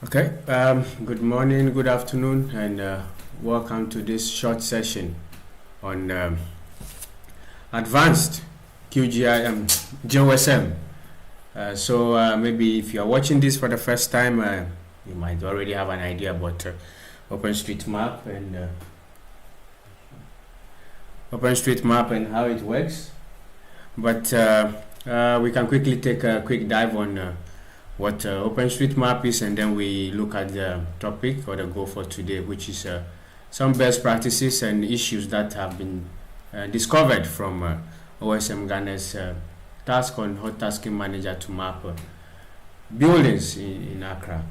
Okay, good morning, good afternoon, and welcome to this short session on advanced QGI and JOSM. So maybe if you are watching this for the first time, you might already have an idea about OpenStreetMap and how it works. But we can quickly take a quick dive on what OpenStreetMap is, and then we look at the topic or the goal for today, which is some best practices and issues that have been discovered from OSM Ghana's task on hot tasking manager to map buildings in Accra.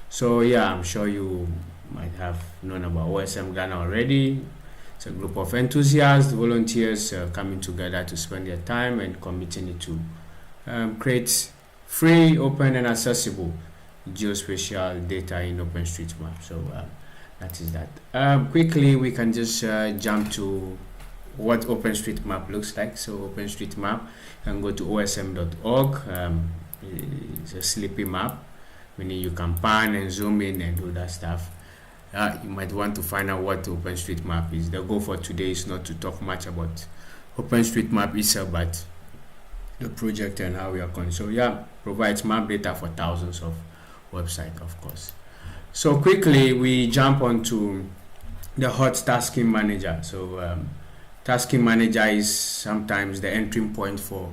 So yeah, I'm sure you might have known about OSM Ghana already. It's a group of enthusiasts, volunteers coming together to spend their time and committing it to create free, open, and accessible geospatial data in OpenStreetMap. So that is that. Quickly, we can just jump to what OpenStreetMap looks like. So OpenStreetMap, you can go to osm.org. It's a sleepy map, meaning you can pan and zoom in and do that stuff. You might want to find out what OpenStreetMap is. The goal for today is not to talk much about OpenStreetMap itself, but the project and how we are going. So yeah, provides map data for thousands of websites, of course. So quickly we jump onto the hot tasking manager. So tasking manager is sometimes the entry point for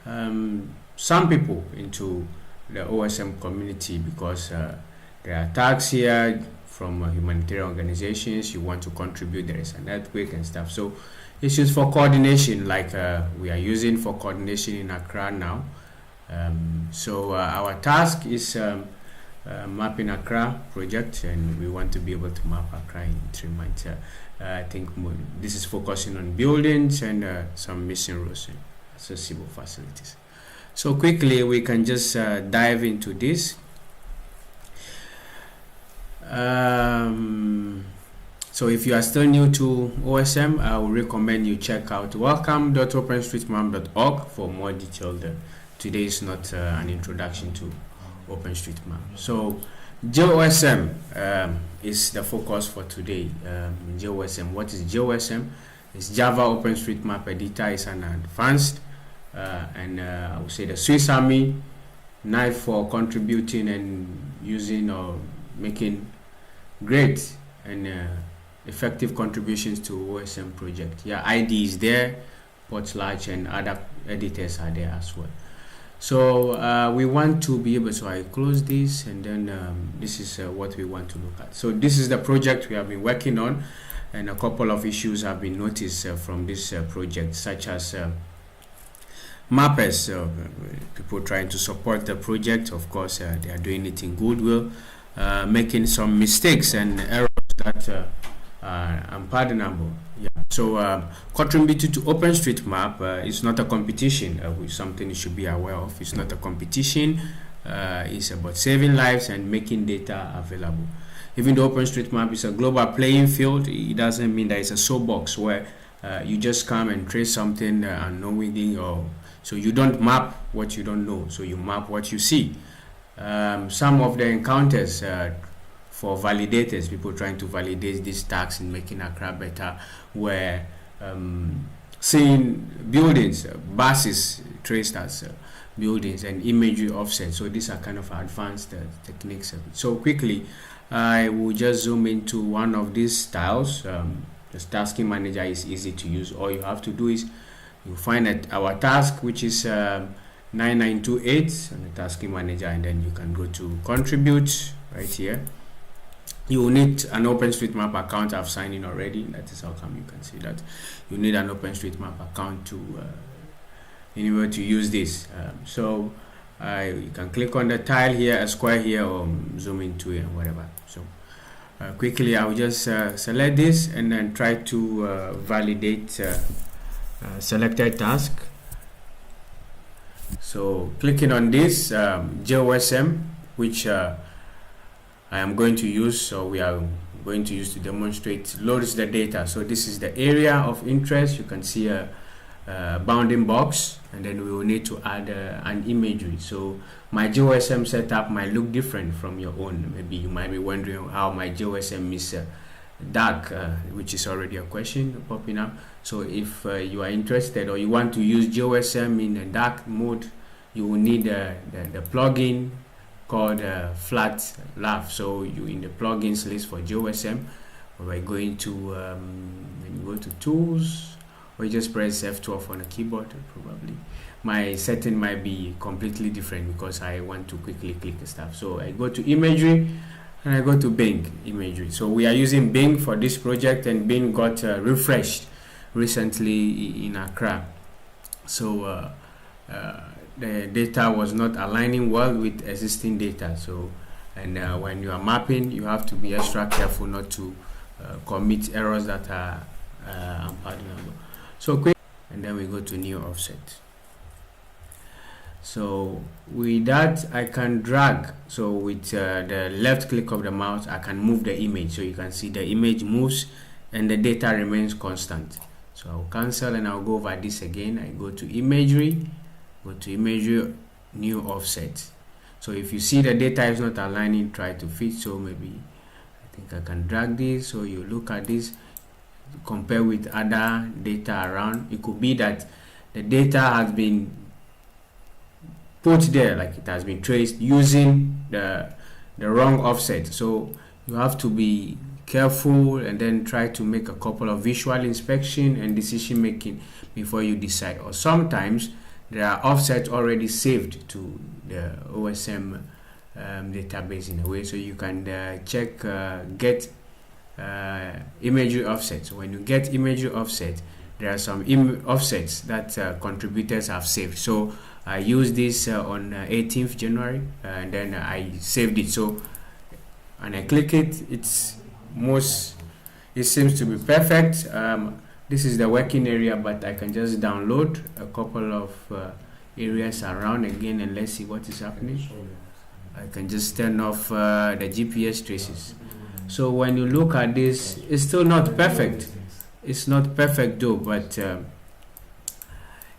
some people into the OSM community, because there are tasks here from humanitarian organizations. You want to contribute, there is an earthquake and stuff. So it's used for coordination, like we are using for coordination in Accra now. So our task is mapping Accra project, and we want to be able to map Accra in 3 months. I think this is focusing on buildings and some missing roads and accessible facilities. So quickly we can just dive into this. So if you are still new to OSM, I would recommend you check out welcome.openstreetmap.org for more detailed. Today is not an introduction to OpenStreetMap. So JOSM is the focus for today. JOSM, what is JOSM? It's Java OpenStreetMap Editor. It's an advanced and I would say the Swiss Army knife for contributing and using or making great and effective contributions to OSM project. Yeah, ID is there, Ports Large and other editors are there as well. So we want to be able, so I close this, and then this is what we want to look at. So this is the project we have been working on, and a couple of issues have been noticed from this project, such as mappers, people trying to support the project. Of course, they are doing it in goodwill, making some mistakes and errors that are unpardonable. Yeah. So contributing to OpenStreetMap is not a competition, which is something you should be aware of. It's not a competition. It's about saving lives and making data available. Even though OpenStreetMap is a global playing field, it doesn't mean that it's a soapbox where you just come and trace something unknowingly, or so you don't map what you don't know, so you map what you see. Some of the encounters for validators, people trying to validate these tasks in making Accra better, where seeing buildings, buses traced as buildings, and imagery offset. So these are kind of advanced techniques. So quickly, I will just zoom into one of these styles. The tasking manager is easy to use. All you have to do is you find that our task, which is 9928 on the tasking manager, and then you can go to contribute right here. You will need an OpenStreetMap account. I've signed in already. That is how come you can see that. You need an OpenStreetMap account to in order to use this. So you can click on the tile here, a square here, or zoom into it, or whatever. So quickly, I will just select this and then try to validate selected task. So clicking on this JOSM, which I am going to use, so we are going to use to demonstrate, loads the data. So this is the area of interest. You can see bounding box, and then we will need to add an imagery. So my JOSM setup might look different from your own. Maybe you might be wondering how my JOSM is dark, which is already a question popping up. So if you are interested or you want to use JOSM in a dark mode, you will need the plugin called Flat Lav. So you in the plugins list for JOSM, we're going to when you go to tools, or you just press F12 on the keyboard. Probably my setting might be completely different because I want to quickly click the stuff. So I go to imagery and I go to Bing imagery. So we are using Bing for this project, and Bing got refreshed recently in Accra. So the data was not aligning well with existing data. So when you are mapping, you have to be extra careful not to commit errors that are unpardonable. So quick, and then we go to new offset. So with that, I can drag. So with the left click of the mouse, I can move the image. So you can see the image moves and the data remains constant. So I'll cancel and I'll go over this again. I go to imagery, new offset. So if you see the data is not aligning, try to fit. So maybe I think I can drag this. So you look at this, compare with other data around. It could be that the data has been put there, like it has been traced using the wrong offset. So you have to be careful and then try to make a couple of visual inspection and decision making before you decide. Or sometimes there are offsets already saved to the OSM database in a way, so you can check get imagery offset. So when you get imagery offset, there are some offsets that contributors have saved. So I used this on 18th January and then I saved it. So and I click it, it seems to be perfect. This is the working area, but I can just download a couple of areas around again, and let's see what is happening. I can just turn off the GPS traces. So when you look at this, it's still not perfect. It's not perfect though, but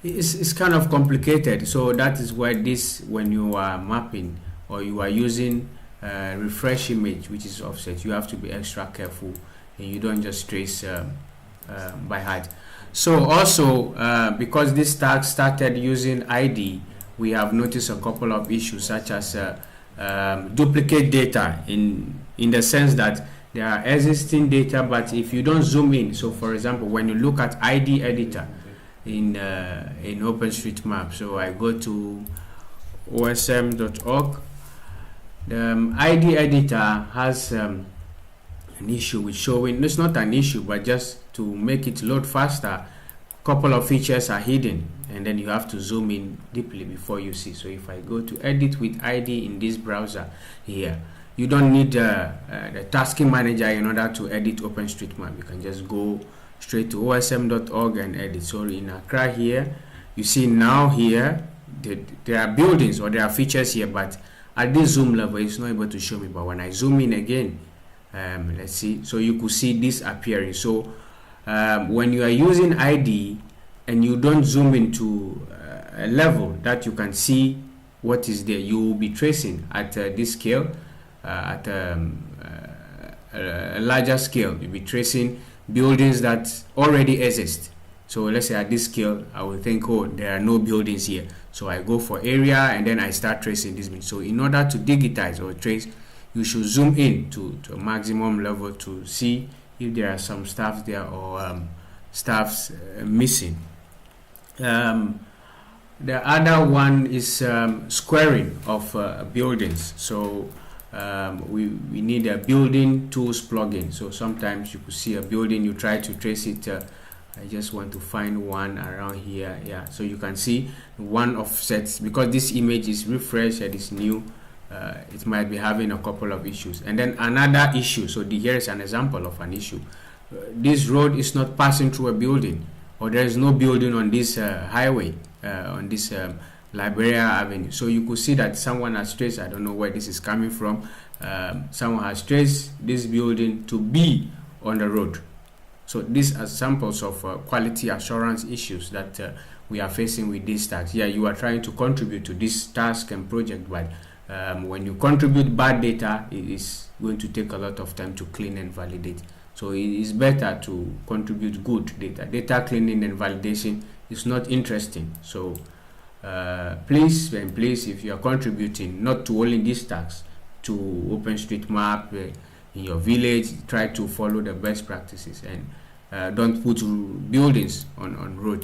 it's kind of complicated. So that is why this, when you are mapping or you are using refresh image, which is offset, you have to be extra careful and you don't just trace by heart. So also because this tag started using ID, we have noticed a couple of issues, such as duplicate data in the sense that there are existing data, but if you don't zoom in, so for example when you look at ID editor in OpenStreetMap, so I go to osm.org, the ID editor has an issue with showing. It's not an issue, but just to make it load faster, a couple of features are hidden, and then you have to zoom in deeply before you see. So if I go to edit with ID in this browser here, you don't need the tasking manager in order to edit OpenStreetMap. You can just go straight to osm.org and edit. So in Accra here, you see now here there are buildings or there are features here, but at this zoom level it's not able to show me. But when I zoom in again, let's see, so you could see this appearing. So when you are using ID and you don't zoom into a level that you can see what is there, you will be tracing at this scale, at a larger scale. You'll be tracing buildings that already exist. So let's say at this scale, I will think, oh, there are no buildings here. So I go for area and then I start tracing this. So in order to digitize or trace, you should zoom in to a maximum level to see if there are some stuff there or stuffs missing. The other one is squaring of buildings. So we need a building tools plugin. So sometimes you could see a building, you try to trace it. I just want to find one around here. Yeah, so you can see one offsets, because this image is refreshed and it's new. It might be having a couple of issues. And then another issue, so here is an example of an issue. This road is not passing through a building, or there is no building on this highway, on this Liberia Avenue. So you could see that someone has traced, I don't know where this is coming from, someone has traced this building to be on the road. So these are samples of quality assurance issues that we are facing with these tasks. Yeah, you are trying to contribute to this task and project, but when you contribute bad data, it is going to take a lot of time to clean and validate. So it is better to contribute good data. Data cleaning and validation is not interesting. So please, if you are contributing not to only these tasks, to OpenStreetMap in your village, try to follow the best practices and don't put buildings on roads.